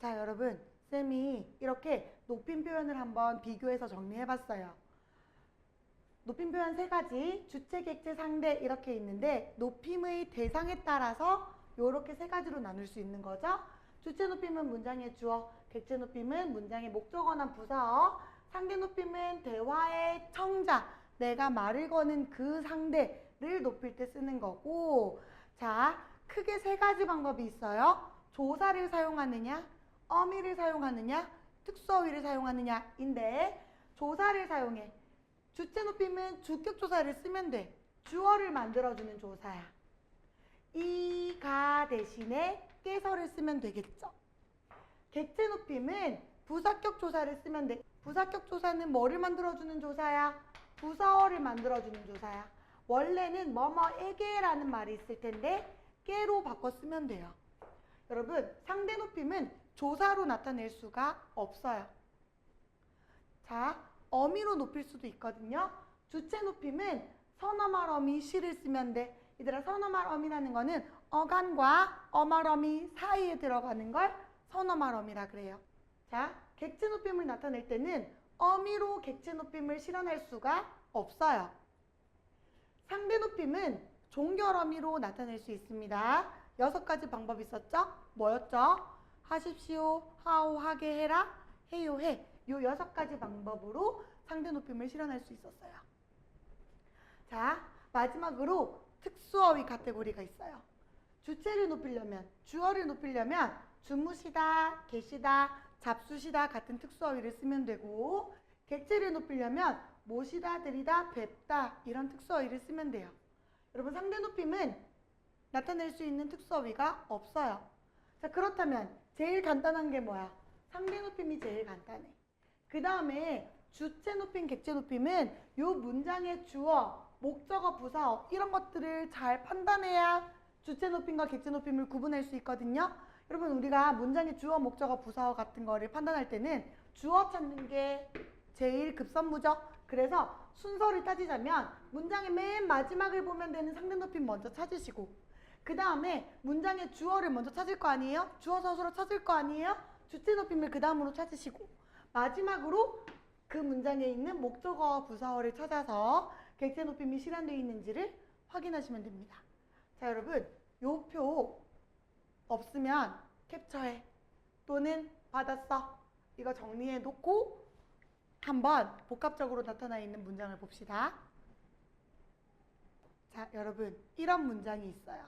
자, 여러분, 쌤이 이렇게 높임 표현을 한번 비교해서 정리해봤어요. 높임 표현 세 가지, 주체, 객체, 상대 이렇게 있는데 높임의 대상에 따라서 이렇게 세 가지로 나눌 수 있는 거죠. 주체 높임은 문장의 주어, 객체 높임은 문장의 목적어나 부사어, 상대 높임은 대화의 청자, 내가 말을 거는 그 상대를 높일 때 쓰는 거고, 자, 크게 세 가지 방법이 있어요. 조사를 사용하느냐, 어미를 사용하느냐, 특수어휘를 사용하느냐인데 조사를 사용해. 주체 높임은 주격 조사를 쓰면 돼. 주어를 만들어주는 조사야. 이, 가 대신에 깨서를 쓰면 되겠죠. 객체 높임은 부사격 조사를 쓰면 돼. 부사격 조사는 뭐를 만들어주는 조사야? 부사어를 만들어주는 조사야. 원래는 뭐뭐에게라는 말이 있을 텐데 깨로 바꿔 쓰면 돼요. 여러분, 상대 높임은 조사로 나타낼 수가 없어요. 자, 어미로 높일 수도 있거든요. 주체 높임은 선어말 어미 시를 쓰면 돼. 얘들아, 선어말 어미라는 거는 어간과 어말 어미 사이에 들어가는 걸 선어말 어미라 그래요. 자, 객체 높임을 나타낼 때는 어미로 객체 높임을 실현할 수가 없어요. 상대 높임은 종결 어미로 나타낼 수 있습니다. 6가지 방법이 있었죠? 뭐였죠? 하십시오, 하오, 하게, 해라, 해요, 해. 요 6가지 방법으로 상대 높임을 실현할 수 있었어요. 자, 마지막으로 특수어휘 카테고리가 있어요. 주체를 높이려면, 주어를 높이려면 주무시다, 계시다, 잡수시다 같은 특수어휘를 쓰면 되고, 객체를 높이려면 모시다, 드리다, 뵙다 이런 특수어휘를 쓰면 돼요. 여러분, 상대 높임은 나타낼 수 있는 특수어휘가 없어요. 자, 그렇다면 제일 간단한 게 뭐야? 상대 높임이 제일 간단해. 그 다음에 주체 높임, 객체 높임은 요 문장의 주어, 목적어, 부사어 이런 것들을 잘 판단해야 주체 높임과 객체 높임을 구분할 수 있거든요. 여러분, 우리가 문장의 주어, 목적어, 부사어 같은 거를 판단할 때는 주어 찾는 게 제일 급선무죠. 그래서 순서를 따지자면 문장의 맨 마지막을 보면 되는 상대 높임 먼저 찾으시고, 그 다음에 문장의 주어를 먼저 찾을 거 아니에요? 주어 서술어 찾을 거 아니에요? 주체 높임을 그 다음으로 찾으시고, 마지막으로 그 문장에 있는 목적어와 부사어를 찾아서 객체 높임이 실현되어 있는지를 확인하시면 됩니다. 자, 여러분, 요 표 없으면 캡처해. 또는 받았어. 이거 정리해 놓고 한번 복합적으로 나타나 있는 문장을 봅시다. 자, 여러분, 이런 문장이 있어요.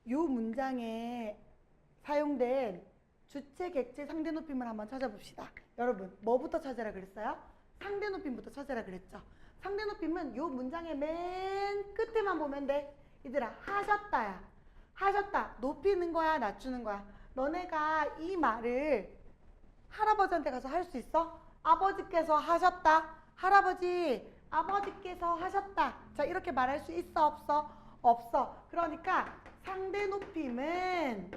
요 문장에 사용된 주체, 객체, 상대 높임을 한번 찾아봅시다. 여러분, 뭐부터 찾으라 그랬어요? 상대 높임부터 찾으라 그랬죠. 상대 높임은 요 문장의 맨 끝에만 보면 돼. 얘들아, 하셨다야. 하셨다. 높이는 거야, 낮추는 거야? 너네가 이 말을 할아버지한테 가서 할 수 있어? 아버지께서 하셨다. 할아버지, 아버지께서 하셨다. 자, 이렇게 말할 수 있어, 없어? 없어. 그러니까 상대 높임은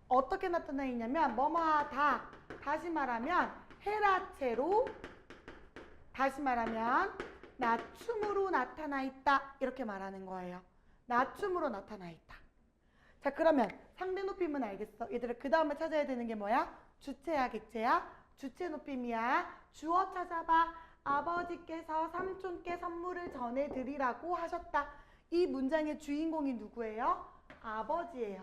어떻게 나타나 있냐면 뭐뭐하다. 다시 말하면 해라체로, 다시 말하면 낮춤으로 나타나 있다. 이렇게 말하는 거예요. 낮춤으로 나타나 있다. 자, 그러면 상대 높임은 알겠어. 얘들아, 그 다음에 찾아야 되는 게 뭐야? 주체야, 객체야? 주체 높임이야. 주어 찾아봐. 아버지께서 삼촌께 선물을 전해드리라고 하셨다. 이 문장의 주인공이 누구예요? 아버지예요.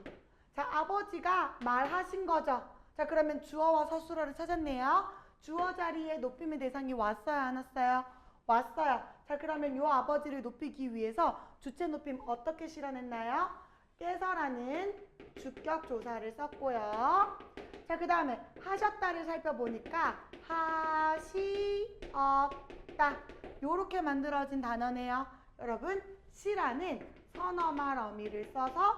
자, 아버지가 말하신 거죠. 자, 그러면 주어와 서술어를 찾았네요. 주어 자리에 높임의 대상이 왔어요, 안 왔어요? 왔어요. 자, 그러면 요 아버지를 높이기 위해서 주체 높임 어떻게 실현했나요? 깨서라는 주격 조사를 썼고요. 자, 그 다음에 하셨다를 살펴보니까 하시었다. 요렇게 만들어진 단어네요. 여러분, 시라는 선어말 어미를 써서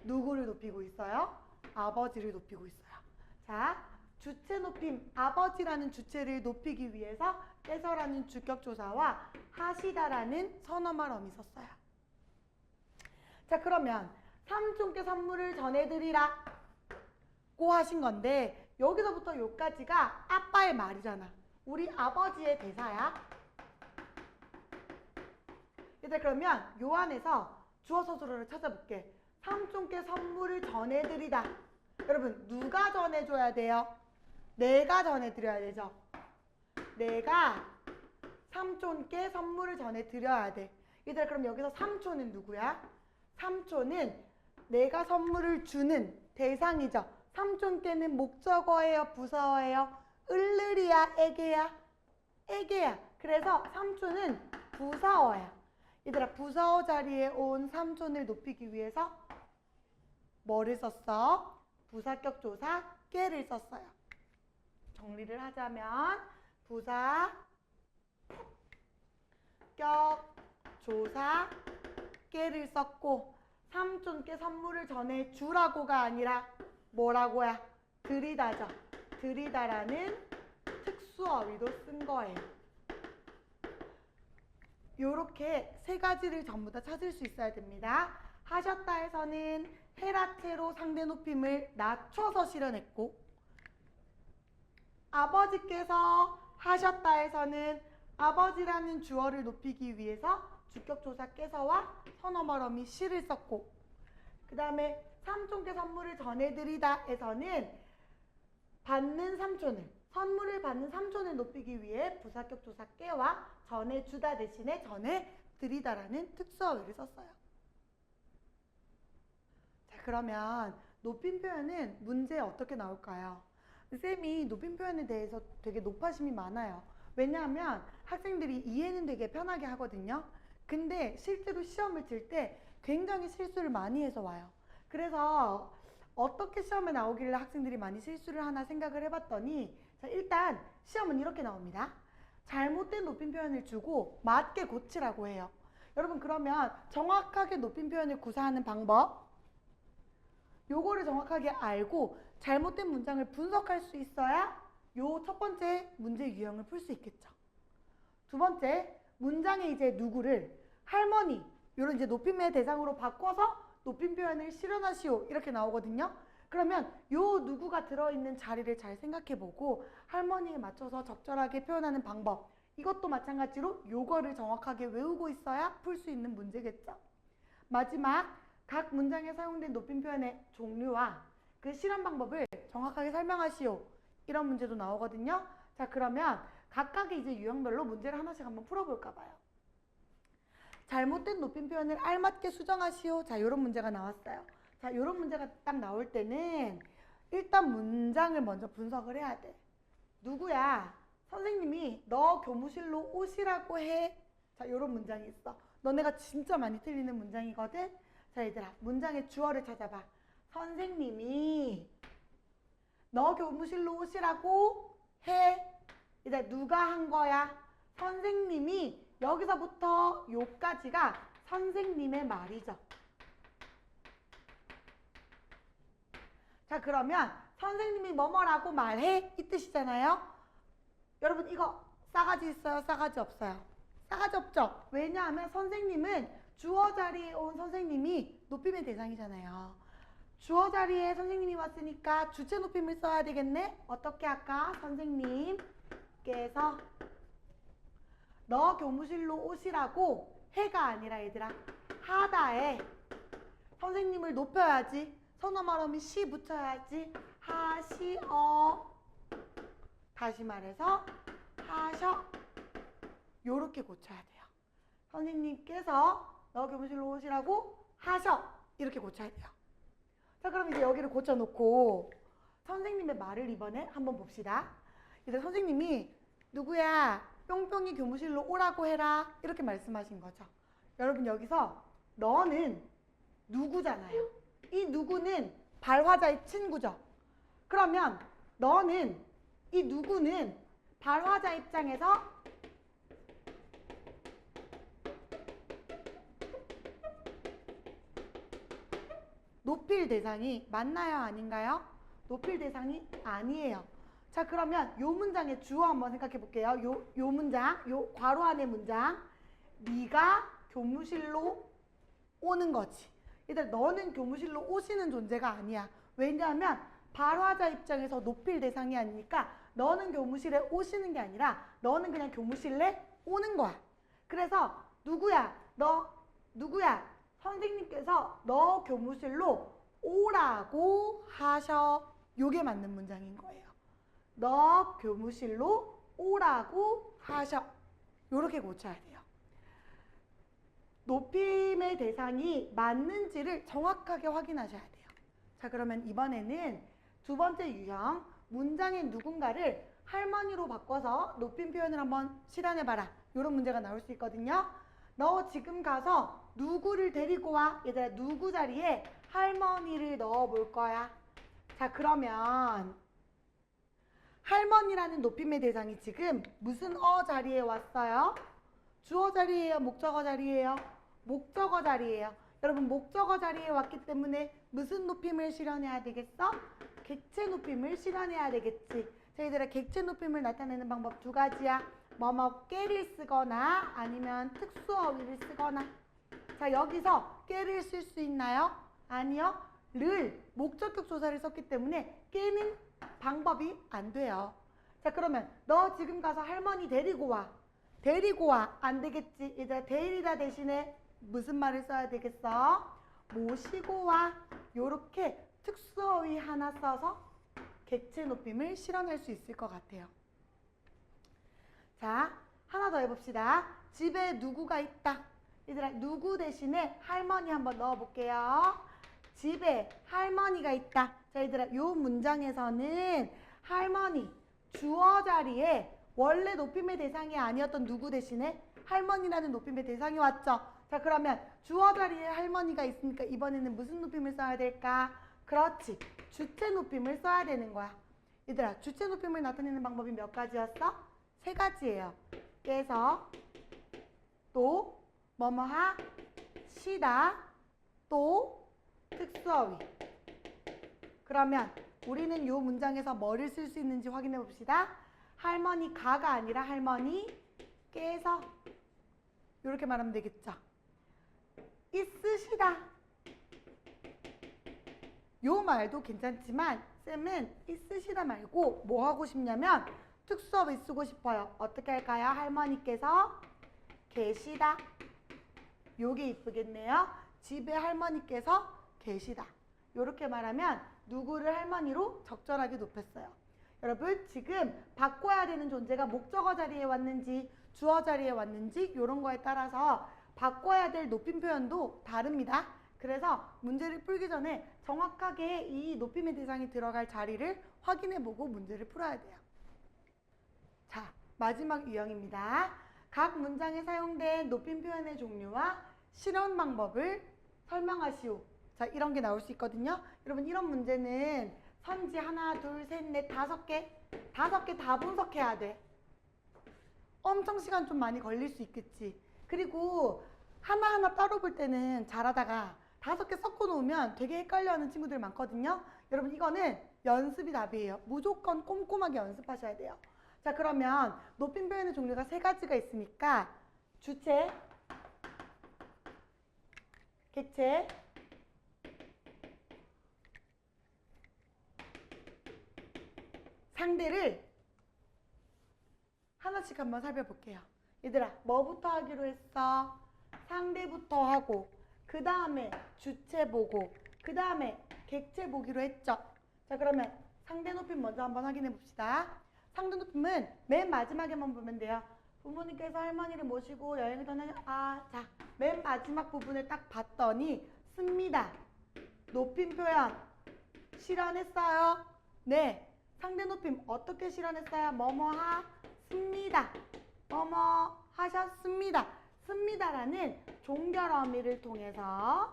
누구를 높이고 있어요? 아버지를 높이고 있어요. 자, 주체 높임, 아버지라는 주체를 높이기 위해서 깨서라는 주격조사와 하시다라는 선어말 어미 썼어요. 자, 그러면 삼촌께 선물을 전해드리라 고 하신 건데 여기서부터 여기까지가 아빠의 말이잖아. 우리 아버지의 대사야. 얘들, 그러면 요 안에서 주어 서술어를 찾아볼게. 삼촌께 선물을 전해드리다. 여러분 누가 전해줘야 돼요? 내가 전해드려야 되죠. 내가 삼촌께 선물을 전해드려야 돼. 얘들아 그럼 여기서 삼촌은 누구야? 삼촌은 내가 선물을 주는 대상이죠. 삼촌께는 목적어예요? 부사어예요? 을르리야? 애게야? 애게야. 그래서 삼촌은 부사어야. 얘들아 부사어 자리에 온 삼촌을 높이기 위해서 뭐를 썼어? 부사격 조사 깨를 썼어요. 정리를 하자면 부사격 조사 깨를 썼고 삼촌께 선물을 전해주라고가 아니라 뭐라고야? 드리다죠. 드리다라는 특수어휘도 쓴 거예요. 요렇게 세 가지를 전부 다 찾을 수 있어야 됩니다. 하셨다에서는 헤라체로 상대 높임을 낮춰서 실현했고 아버지께서 하셨다에서는 아버지라는 주어를 높이기 위해서 주격조사께서와 선어말어미 시를 썼고 그 다음에 삼촌께 선물을 전해드리다에서는 받는 삼촌을 선물을 받는 삼촌을 높이기 위해 부사격 조사 깨와 전해주다 대신에 전해드리다라는 특수어휘를 썼어요. 자 그러면 높임 표현은 문제에 어떻게 나올까요? 쌤이 높임 표현에 대해서 되게 높아심이 많아요. 왜냐하면 학생들이 이해는 되게 편하게 하거든요. 근데 실제로 시험을 칠 때 굉장히 실수를 많이 해서 와요. 그래서 어떻게 시험에 나오길래 학생들이 많이 실수를 하나 생각을 해봤더니 자, 일단 시험은 이렇게 나옵니다. 잘못된 높임 표현을 주고 맞게 고치라고 해요. 여러분 그러면 정확하게 높임 표현을 구사하는 방법 요거를 정확하게 알고 잘못된 문장을 분석할 수 있어야 요 첫 번째 문제 유형을 풀 수 있겠죠. 두 번째 문장에 이제 누구를 할머니 요런 이제 높임의 대상으로 바꿔서 높임 표현을 실현하시오 이렇게 나오거든요. 그러면 요 누구가 들어있는 자리를 잘 생각해보고 할머니에 맞춰서 적절하게 표현하는 방법 이것도 마찬가지로 요거를 정확하게 외우고 있어야 풀 수 있는 문제겠죠. 마지막 각 문장에 사용된 높임 표현의 종류와 그 실현 방법을 정확하게 설명하시오 이런 문제도 나오거든요. 자 그러면 각각의 이제 유형별로 문제를 하나씩 한번 풀어볼까 봐요. 잘못된 높임 표현을 알맞게 수정하시오. 자 요런 문제가 나왔어요. 자 요런 문제가 딱 나올 때는 일단 문장을 먼저 분석을 해야 돼. 누구야? 선생님이 너 교무실로 오시라고 해. 자 요런 문장이 있어. 너네가 진짜 많이 틀리는 문장이거든. 자 얘들아 문장의 주어를 찾아봐. 선생님이 너 교무실로 오시라고 해. 이제 누가 한 거야? 선생님이 여기서부터 요까지가 선생님의 말이죠. 자 그러면 선생님이 뭐뭐라고 말해 이 뜻이잖아요. 여러분 이거 싸가지 있어요? 싸가지 없어요? 싸가지 없죠? 왜냐하면 선생님은 주어 자리에 온 선생님이 높임의 대상이잖아요. 주어 자리에 선생님이 왔으니까 주체 높임을 써야 되겠네. 어떻게 할까? 선생님께서 너 교무실로 오시라고 해가 아니라 얘들아 하다에 선생님을 높여야지. 선어말어미 시 붙여야지. 하시어 다시 말해서 하셔 요렇게 고쳐야 돼요. 선생님께서 너 교무실로 오시라고 하셔 이렇게 고쳐야 돼요. 자 그럼 이제 여기를 고쳐놓고 선생님의 말을 이번에 한번 봅시다. 이제 선생님이 누구야? 뿅뿅이 교무실로 오라고 해라 이렇게 말씀하신 거죠. 여러분 여기서 너는 누구잖아요. 이 누구는 발화자의 친구죠. 그러면 너는 이 누구는 발화자 입장에서 높일 대상이 맞나요? 아닌가요? 높일 대상이 아니에요. 자 그러면 요 문장의 주어 한번 생각해 볼게요. 요 문장, 요 괄호 안의 문장 네가 교무실로 오는 거지. 얘들 너는 교무실로 오시는 존재가 아니야. 왜냐하면 발화자 입장에서 높일 대상이 아니니까 너는 교무실에 오시는 게 아니라 너는 그냥 교무실에 오는 거야. 그래서 누구야? 너 누구야? 선생님께서 너 교무실로 오라고 하셔. 요게 맞는 문장인 거예요. 너 교무실로 오라고 하셔. 요렇게 고쳐야 돼요. 높임의 대상이 맞는지를 정확하게 확인하셔야 돼요. 자, 그러면 이번에는 두 번째 유형, 문장의 누군가를 할머니로 바꿔서 높임 표현을 한번 실현해봐라. 이런 문제가 나올 수 있거든요. 너 지금 가서 누구를 데리고 와. 얘들아, 누구 자리에 할머니를 넣어볼 거야. 자, 그러면 할머니라는 높임의 대상이 지금 무슨 자리에 왔어요? 주어 자리예요? 목적어 자리예요? 목적어 자리예요. 여러분, 목적어 자리에 왔기 때문에 무슨 높임을 실현해야 되겠어? 객체 높임을 실현해야 되겠지. 자, 얘들아, 객체 높임을 나타내는 방법 두 가지야. 뭐뭐께를 쓰거나 아니면 특수어휘를 쓰거나. 자, 여기서 께를 쓸 수 있나요? 아니요. 를 목적격 조사를 썼기 때문에 께는 방법이 안 돼요. 자, 그러면 너 지금 가서 할머니 데리고 와. 데리고 와. 안 되겠지. 얘들아, 데리다 대신에 무슨 말을 써야 되겠어? 모시고 와. 요렇게 특수어휘 하나 써서 객체 높임을 실현할 수 있을 것 같아요. 자, 하나 더 해봅시다. 집에 누구가 있다. 얘들아, 누구 대신에 할머니 한번 넣어볼게요. 집에 할머니가 있다. 자, 얘들아, 요 문장에서는 할머니, 주어 자리에 원래 높임의 대상이 아니었던 누구 대신에 할머니라는 높임의 대상이 왔죠. 자, 그러면 주어 자리에 할머니가 있으니까 이번에는 무슨 높임을 써야 될까? 그렇지. 주체 높임을 써야 되는 거야. 얘들아, 주체 높임을 나타내는 방법이 몇 가지였어? 세 가지예요. 깨서, 또, 뭐뭐하, 시다, 또, 특수어휘. 그러면 우리는 이 문장에서 뭐를 쓸 수 있는지 확인해 봅시다. 할머니 가가 아니라 할머니 깨서. 이렇게 말하면 되겠죠. 있으시다. 요 말도 괜찮지만 쌤은 있으시다 말고 뭐 하고 싶냐면 특수어휘 쓰고 싶어요. 어떻게 할까요? 할머니께서 계시다. 요게 이쁘겠네요. 집에 할머니께서 계시다. 요렇게 말하면 누구를 할머니로 적절하게 높였어요. 여러분, 지금 바꿔야 되는 존재가 목적어 자리에 왔는지 주어 자리에 왔는지 이런 거에 따라서 바꿔야 될 높임 표현도 다릅니다. 그래서 문제를 풀기 전에 정확하게 이 높임의 대상이 들어갈 자리를 확인해보고 문제를 풀어야 돼요. 자, 마지막 유형입니다. 각 문장에 사용된 높임 표현의 종류와 실현 방법을 설명하시오. 자, 이런 게 나올 수 있거든요. 여러분, 이런 문제는 선지 하나, 둘, 셋, 넷, 5개. 5개 다 분석해야 돼. 엄청 시간 좀 많이 걸릴 수 있겠지. 그리고 하나하나 따로 볼 때는 잘하다가 5개 섞어 놓으면 되게 헷갈려하는 친구들 많거든요. 여러분, 이거는 연습이 답이에요. 무조건 꼼꼼하게 연습하셔야 돼요. 자, 그러면 높임 표현의 종류가 3가지가 있으니까 주체, 객체, 상대를 하나씩 한번 살펴볼게요. 얘들아, 뭐부터 하기로 했어? 상대부터 하고, 그 다음에 주체 보고, 그 다음에 객체 보기로 했죠. 자, 그러면 상대 높임 먼저 한번 확인해 봅시다. 상대 높임은 맨 마지막에만 보면 돼요. 부모님께서 할머니를 모시고 여행을 떠나요. 자, 맨 마지막 부분을 딱 봤더니 씁니다. 높임 표현 실현했어요. 네. 상대 높임 어떻게 실현했어요? 뭐뭐 하습니다. 뭐뭐 하셨습니다. 습니다라는 종결 어미를 통해서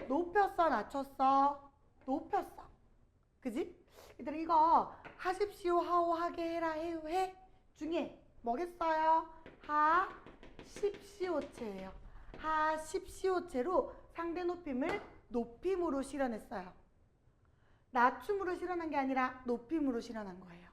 높였어, 낮췄어? 높였어. 그지? 얘들아, 이거 하십시오, 하오, 하게, 해라, 해요, 해 중에 뭐겠어요? 하십시오체예요. 하십시오체로 상대 높임을 높임으로 실현했어요. 낮춤으로 실현한 게 아니라 높임으로 실현한 거예요.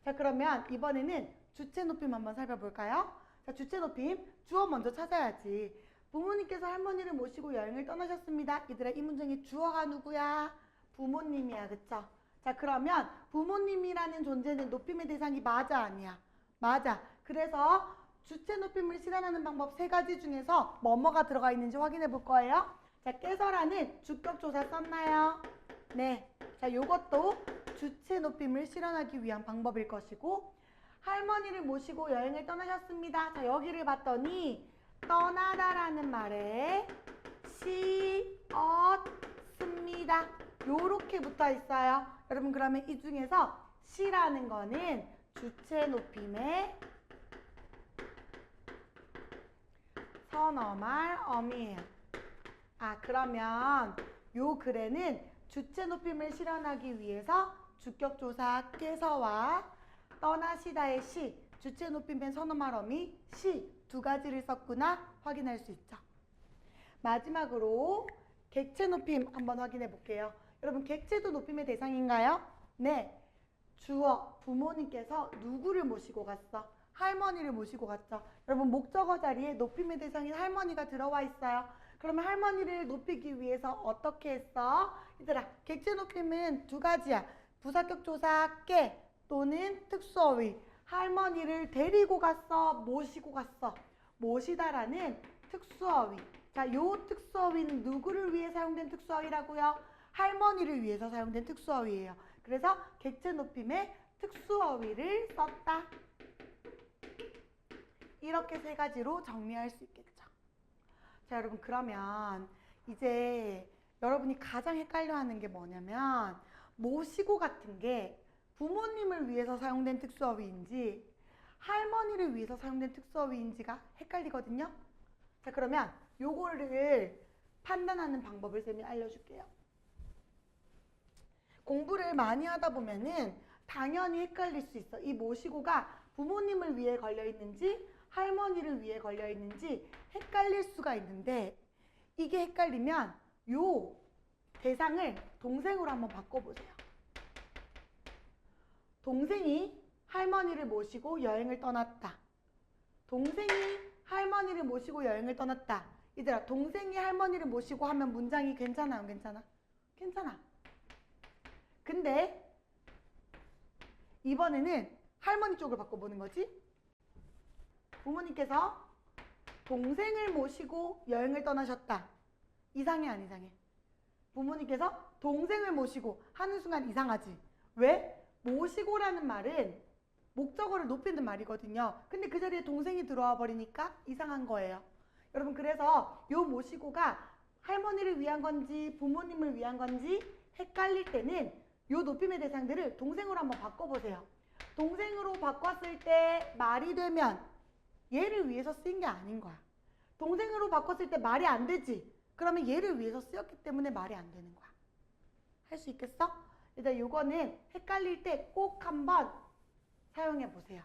자, 그러면 이번에는 주체 높임 한번 살펴볼까요? 자, 주체 높임, 주어 먼저 찾아야지. 부모님께서 할머니를 모시고 여행을 떠나셨습니다. 얘들아, 이 문장의 주어가 누구야? 부모님이야, 그쵸? 자, 그러면 부모님이라는 존재는 높임의 대상이 맞아, 아니야? 맞아. 그래서 주체 높임을 실현하는 방법 세 가지 중에서 뭐뭐가 들어가 있는지 확인해 볼 거예요. 자, 깨서라는 주격조사 썼나요? 네. 자, 요것도 주체 높임을 실현하기 위한 방법일 것이고, 할머니를 모시고 여행을 떠나셨습니다. 자, 여기를 봤더니 떠나다라는 말에 쉬었습니다. 요렇게 붙어 있어요. 여러분, 그러면 이 중에서 시라는 거는 주체 높임의 선어말 어미예요. 그러면 요 글에는 주체 높임을 실현하기 위해서 주격조사 깨서와 떠나시다의 시, 주체 높임의 선어말 어미 시 두 가지를 썼구나 확인할 수 있죠. 마지막으로 객체 높임 한번 확인해 볼게요. 여러분, 객체도 높임의 대상인가요? 네. 주어, 부모님께서 누구를 모시고 갔어? 할머니를 모시고 갔죠. 여러분, 목적어 자리에 높임의 대상인 할머니가 들어와 있어요. 그러면 할머니를 높이기 위해서 어떻게 했어? 얘들아, 객체 높임은 두 가지야. 부사격 조사 깨 또는 특수어휘. 할머니를 데리고 갔어, 모시고 갔어. 모시다라는 특수어휘. 자, 요 특수어휘는 누구를 위해 사용된 특수어휘라고요? 할머니를 위해서 사용된 특수어휘예요. 그래서 객체 높임에 특수어휘를 썼다. 이렇게 세 가지로 정리할 수 있겠죠. 자, 여러분, 그러면 이제 여러분이 가장 헷갈려하는 게 뭐냐면 모시고 같은 게 부모님을 위해서 사용된 특수어휘인지 할머니를 위해서 사용된 특수어휘인지가 헷갈리거든요. 자, 그러면 요거를 판단하는 방법을 쌤이 알려줄게요. 공부를 많이 하다 보면은 당연히 헷갈릴 수 있어. 이 모시고가 부모님을 위해 걸려 있는지 할머니를 위해 걸려 있는지 헷갈릴 수가 있는데, 이게 헷갈리면 요 대상을 동생으로 한번 바꿔보세요. 동생이 할머니를 모시고 여행을 떠났다. 동생이 할머니를 모시고 여행을 떠났다. 얘들아, 동생이 할머니를 모시고 하면 문장이 괜찮아, 안 괜찮아? 괜찮아. 근데 이번에는 할머니 쪽을 바꿔보는 거지. 부모님께서 동생을 모시고 여행을 떠나셨다. 이상해, 안 이상해? 부모님께서 동생을 모시고 하는 순간 이상하지. 왜? 모시고라는 말은 목적어를 높이는 말이거든요. 근데 그 자리에 동생이 들어와 버리니까 이상한 거예요. 여러분, 그래서 요 모시고가 할머니를 위한 건지 부모님을 위한 건지 헷갈릴 때는 요 높임의 대상들을 동생으로 한번 바꿔보세요. 동생으로 바꿨을 때 말이 되면 얘를 위해서 쓰인 게 아닌 거야. 동생으로 바꿨을 때 말이 안 되지. 그러면 얘를 위해서 쓰였기 때문에 말이 안 되는 거야. 할 수 있겠어? 일단 요거는 헷갈릴 때 꼭 한번 사용해 보세요.